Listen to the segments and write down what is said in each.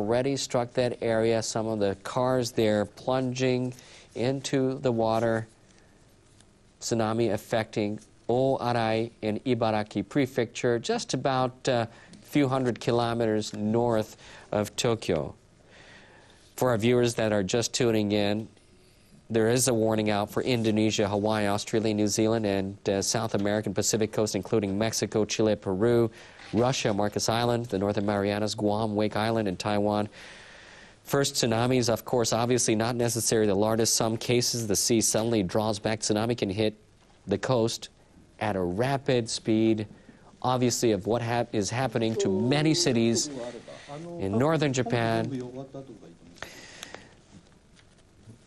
already struck that area. Some of the cars there plunging into the water. Tsunami affecting Oarai in Ibaraki Prefecture, just about a few hundred kilometers north of Tokyo. For our viewers that are just tuning in, there is a warning out for Indonesia, Hawaii, Australia, New Zealand, and South American Pacific coast, including Mexico, Chile, Peru, Russia, Marcus Island, the Northern Marianas, Guam, Wake Island, and Taiwan. First tsunamis, of course, obviously not necessarily the largest. Some cases, the sea suddenly draws back. Tsunami can hit the coast at a rapid speed, obviously, of what is happening to many cities in northern Japan.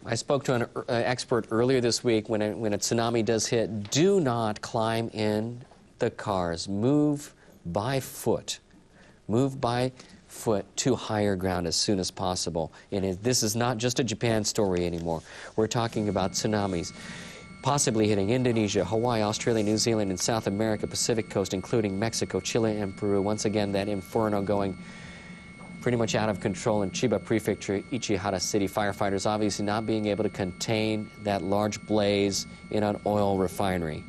I spoke to an expert earlier this week. When a tsunami does hit, do not climb in the cars. Move by foot. Move by foot to higher ground as soon as possible. And this is not just a Japan story anymore. We're talking about tsunamis possibly hitting Indonesia, Hawaii, Australia, New Zealand, and South America Pacific coast, including Mexico, Chile, and Peru. Once again, that inferno going pretty much out of control in Chiba Prefecture, Ichihara City. Firefighters obviously not being able to contain that large blaze in an oil refinery.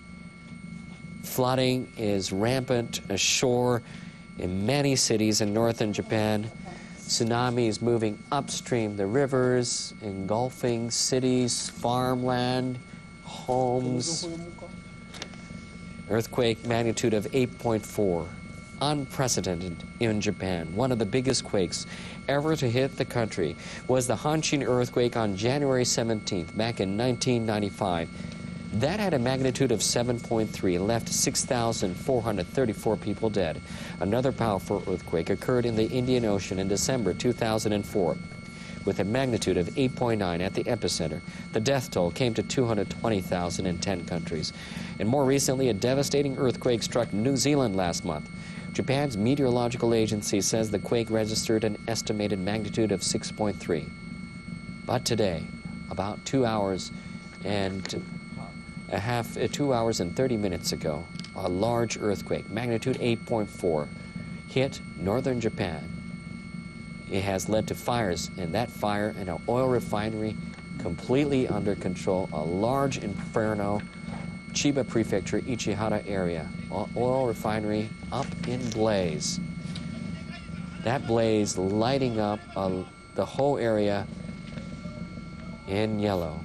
Flooding is rampant ashore in many cities in northern Japan. Tsunami is moving upstream the rivers, engulfing cities, farmland, homes. Earthquake magnitude of 8.4. Unprecedented in Japan. One of the biggest quakes ever to hit the country was the Hanshin earthquake on January 17th, back in 1995. That had a magnitude of 7.3 and left 6,434 people dead. Another powerful earthquake occurred in the Indian Ocean in December 2004 with a magnitude of 8.9 at the epicenter. The death toll came to 220,000 in 10 countries. And more recently, a devastating earthquake struck New Zealand last month. Japan's meteorological agency says the quake registered an estimated magnitude of 6.3. But today, about 2 hours and 30 minutes ago, a large earthquake, magnitude 8.4, hit northern Japan. It has led to fires, and that fire in an oil refinery completely under control. A large inferno, Chiba Prefecture, Ichihara area. Oil refinery up in blaze. That blaze lighting up the whole area in yellow.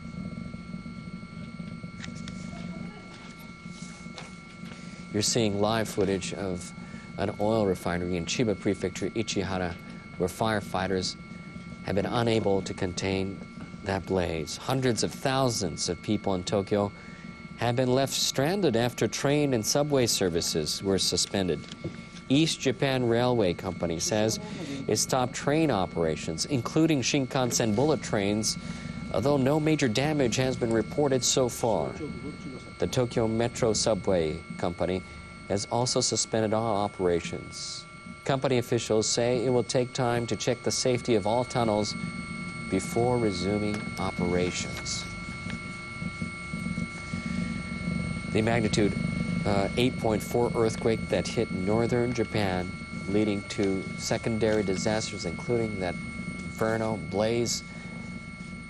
You're seeing live footage of an oil refinery in Chiba Prefecture, Ichihara, where firefighters have been unable to contain that blaze. Hundreds of thousands of people in Tokyo have been left stranded after train and subway services were suspended. East Japan Railway Company says it stopped train operations, including Shinkansen bullet trains, although no major damage has been reported so far. The Tokyo Metro Subway Company has also suspended all operations. Company officials say it will take time to check the safety of all tunnels before resuming operations. The magnitude 8.4 earthquake that hit northern Japan, leading to secondary disasters, including that inferno blaze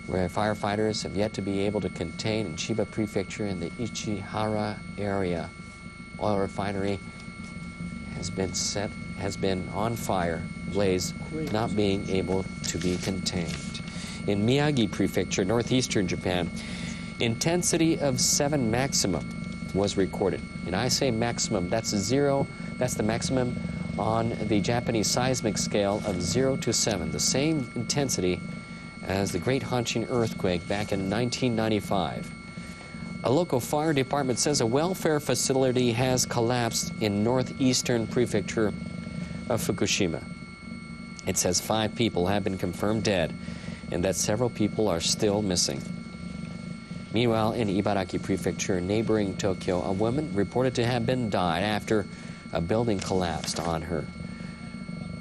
where firefighters have yet to be able to contain in Chiba Prefecture in the Ichihara area. Oil refinery has been on fire, blaze not being able to be contained. In Miyagi Prefecture, northeastern Japan, intensity of 7 maximum was recorded. And I say maximum, that's 0, that's the maximum on the Japanese seismic scale of 0 to 7, the same intensity as the Great Hanshin earthquake back in 1995. A local fire department says a welfare facility has collapsed in northeastern prefecture of Fukushima. It says 5 people have been confirmed dead and that several people are still missing. Meanwhile, in Ibaraki Prefecture, neighboring Tokyo, a woman reported to have been died after a building collapsed on her.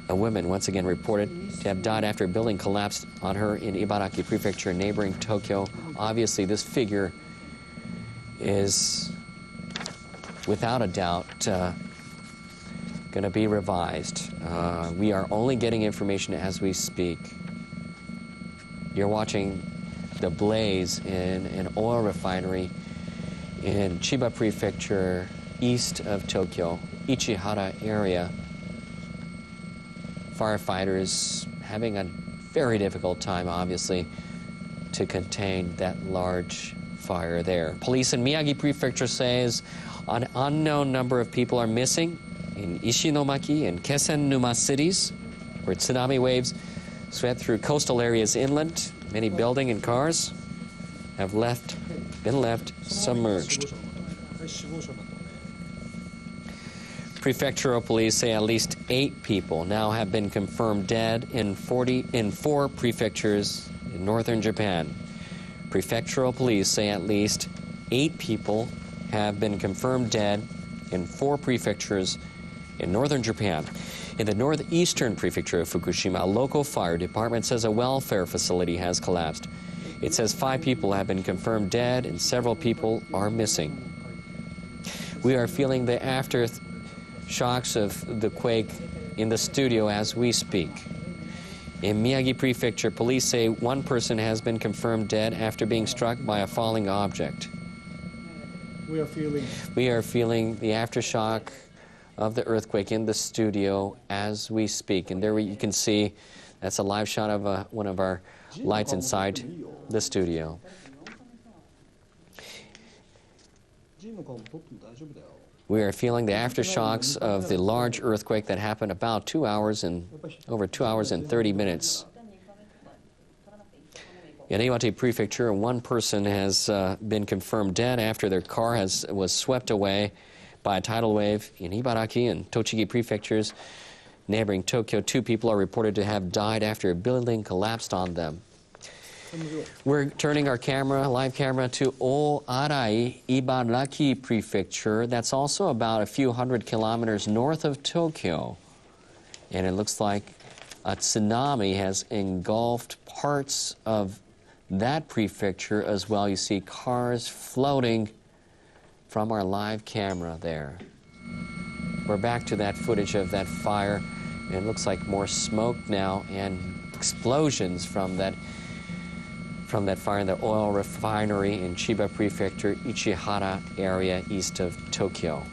A woman, once again, reported to have died after a building collapsed on her in Ibaraki Prefecture, neighboring Tokyo. Obviously, this figure is, without a doubt, going going to be revised. We are only getting information as we speak. You're watching the blaze in an oil refinery in Chiba Prefecture, east of Tokyo, Ichihara area. Firefighters having a very difficult time, obviously, to contain that large fire there. Police in Miyagi Prefecture says an unknown number of people are missing in Ishinomaki and Kessen-Numa cities, where tsunami waves swept through coastal areas inland. Many buildings and cars have been left submerged. Prefectural police say at least 8 people now have been confirmed dead in 4 prefectures in northern Japan. Prefectural police say at least 8 people have been confirmed dead in 4 prefectures in northern Japan. In the northeastern prefecture of Fukushima, a local fire department says a welfare facility has collapsed. It says 5 people have been confirmed dead and several people are missing. We are feeling the aftershocks of the quake in the studio as we speak. In Miyagi Prefecture, police say 1 person has been confirmed dead after being struck by a falling object. We are feeling the aftershock of the earthquake in the studio as we speak. And there you can see, that's a live shot of one of our lights inside the studio. We are feeling the aftershocks of the large earthquake that happened about over 2 hours and 30 minutes. In Iwate Prefecture, 1 person has been confirmed dead after their car was swept away by a tidal wave. In Ibaraki and Tochigi Prefectures, neighboring Tokyo, 2 people are reported to have died after a building collapsed on them. We're turning our live camera to O-Arai, Ibaraki Prefecture. That's also about a few hundred kilometers north of Tokyo. And it looks like a tsunami has engulfed parts of that prefecture as well. You see cars floating from our live camera there. We're back to that footage of that fire. It looks like more smoke now and explosions from that fire in the oil refinery in Chiba Prefecture, Ichihara area east of Tokyo.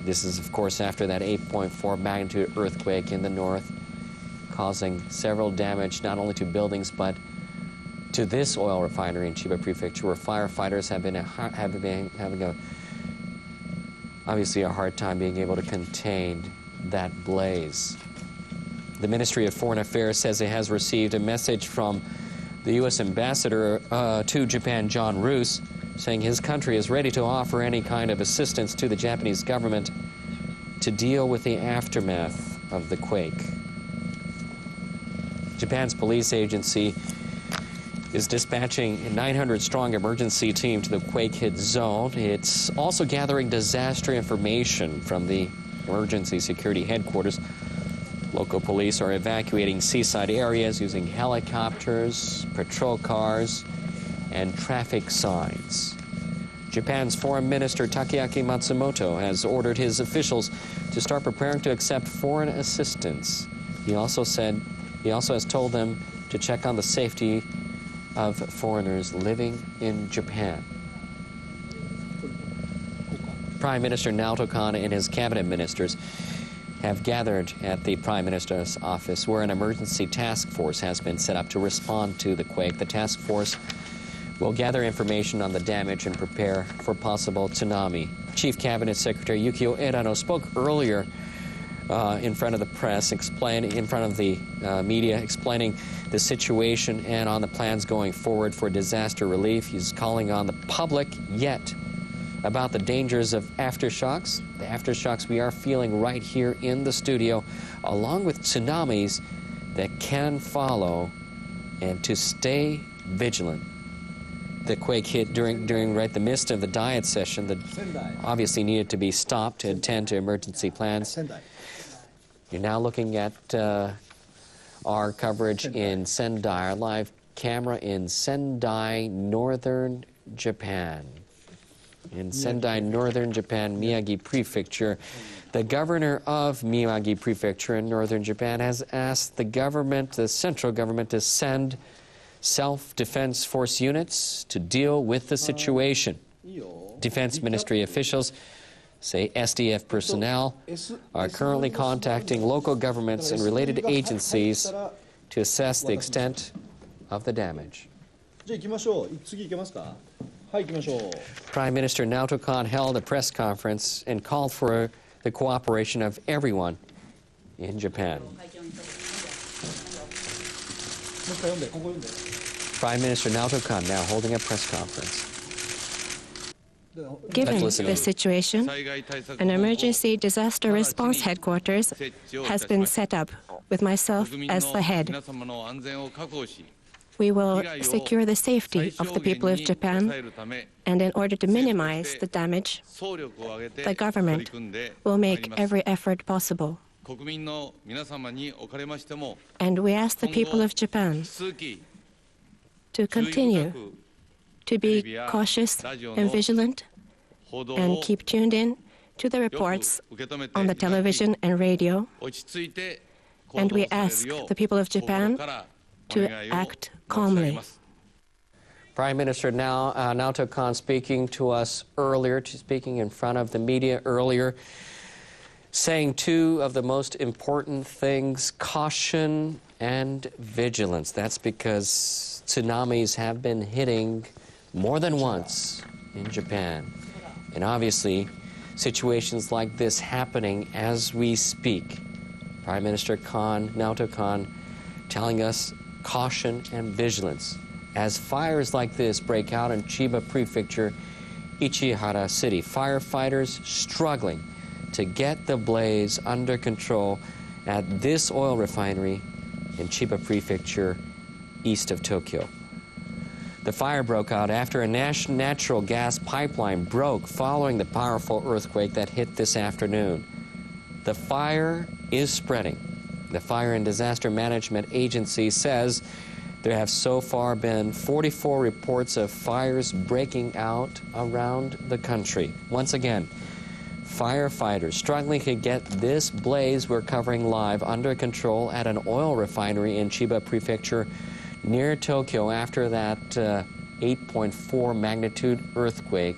This is, of course, after that 8.4 magnitude earthquake in the north, causing several damage not only to buildings but to this oil refinery in Chiba Prefecture, where firefighters have been having obviously a hard time being able to contain that blaze. The Ministry of Foreign Affairs says it has received a message from the U.S. Ambassador to Japan, John Roos, saying his country is ready to offer any kind of assistance to the Japanese government to deal with the aftermath of the quake. Japan's police agency is dispatching a 900-strong emergency team to the quake-hit zone. It's also gathering disaster information from the emergency security headquarters. Local police are evacuating seaside areas using helicopters, patrol cars, and traffic signs. Japan's Foreign Minister Takeaki Matsumoto has ordered his officials to start preparing to accept foreign assistance. He also has told them to check on the safety of foreigners living in Japan. Prime Minister Naoto Kan and his cabinet ministers have gathered at the Prime Minister's office, where an emergency task force has been set up to respond to the quake. The task force will gather information on the damage and prepare for possible tsunami. Chief Cabinet Secretary Yukio Edano spoke earlier in front of the press, in front of the media, explaining the situation and on the plans going forward for disaster relief. He's calling on the public yet about the dangers of aftershocks, the aftershocks we are feeling right here in the studio, along with tsunamis that can follow, and to stay vigilant. The quake hit during the midst of the diet session that obviously needed to be stopped to attend to emergency plans. You're now looking at our coverage in Sendai, our live camera in Sendai, northern Japan. In Sendai, northern Japan, Miyagi Prefecture, The governor of Miyagi Prefecture in northern Japan has asked the government, the central government, to send self-defense force units to deal with the situation. Defense Ministry officials say SDF personnel are currently contacting local governments and related agencies to assess the extent of the damage. Prime Minister Naoto Kan held a press conference and called for the cooperation of everyone in Japan. Prime Minister Naoto Kan now holding a press conference. Given the situation, an emergency disaster response headquarters has been set up with myself as the head. We will secure the safety of the people of Japan, and in order to minimize the damage, the government will make every effort possible. And we ask the people of Japan to continue to be cautious and vigilant and keep tuned in to the reports on the television and radio. And we ask the people of Japan to act calmly. Prime Minister Naoto Kan speaking to us earlier, speaking in front of the media earlier, saying two of the most important things: caution and vigilance. That's because tsunamis have been hitting more than once in Japan. And obviously, situations like this happening as we speak. Prime Minister Naoto Kan, telling us caution and vigilance as fires like this break out in Chiba Prefecture, Ichihara City. Firefighters struggling to get the blaze under control at this oil refinery in Chiba Prefecture, east of Tokyo. The fire broke out after a natural gas pipeline broke following the powerful earthquake that hit this afternoon. The fire is spreading. The Fire and Disaster Management Agency says there have so far been 44 reports of fires breaking out around the country. Once again, firefighters struggling to get this blaze we're covering live under control at an oil refinery in Chiba Prefecture near Tokyo after that 8.4 magnitude earthquake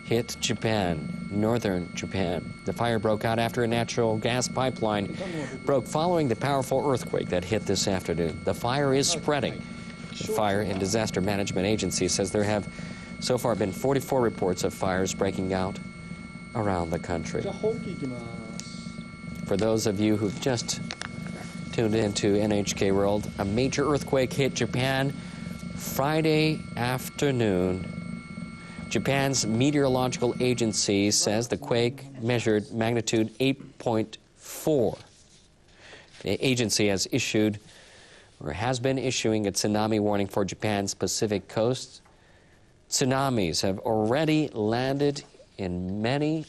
hit Japan, northern Japan. The fire broke out after a natural gas pipeline broke following the powerful earthquake that hit this afternoon. The fire is spreading. The Fire and Disaster Management Agency says there have so far been 44 reports of fires breaking out around the country. For those of you who've just tuned into NHK World, a major earthquake hit Japan Friday afternoon. Japan's meteorological agency says the quake measured magnitude 8.4. The agency has issued, or has been issuing, a tsunami warning for Japan's Pacific coast. Tsunamis have already landed in many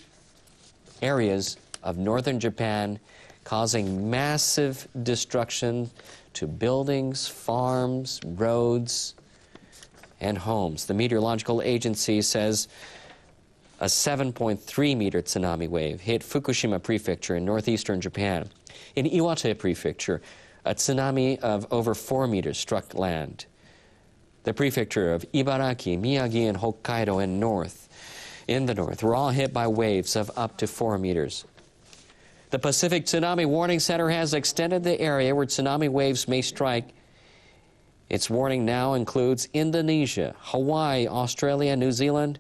areas of northern Japan, causing massive destruction to buildings, farms, roads, and homes. The meteorological agency says a 7.3 meter tsunami wave hit Fukushima Prefecture in northeastern Japan. In Iwate Prefecture, a tsunami of over 4 meters struck land. The prefecture of Ibaraki, Miyagi, and Hokkaido in the north were all hit by waves of up to 4 meters. The Pacific Tsunami Warning Center has extended the area where tsunami waves may strike. Its warning now includes Indonesia, Hawaii, Australia, New Zealand,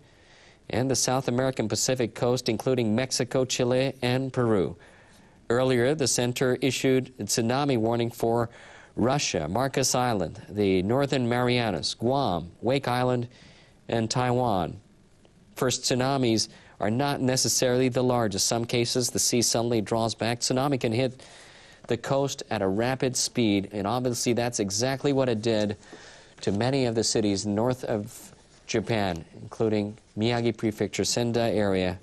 and the South American Pacific coast, including Mexico, Chile, and Peru. Earlier, the center issued a tsunami warning for Russia, Marcus Island, the Northern Marianas, Guam, Wake Island, and Taiwan. First, tsunamis are not necessarily the largest. Some cases, the sea suddenly draws back. Tsunami can hit the coast at a rapid speed, and obviously that's exactly what it did to many of the cities north of Japan, including Miyagi Prefecture, Senda area.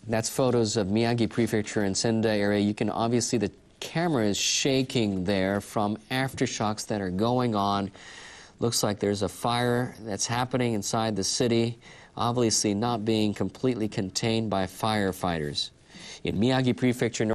That's photos of Miyagi Prefecture and Senda area. You can obviously, the camera is shaking there from aftershocks that are going on. Looks like there's a fire that's happening inside the city. obviously not being completely contained by firefighters. In Miyagi Prefecture,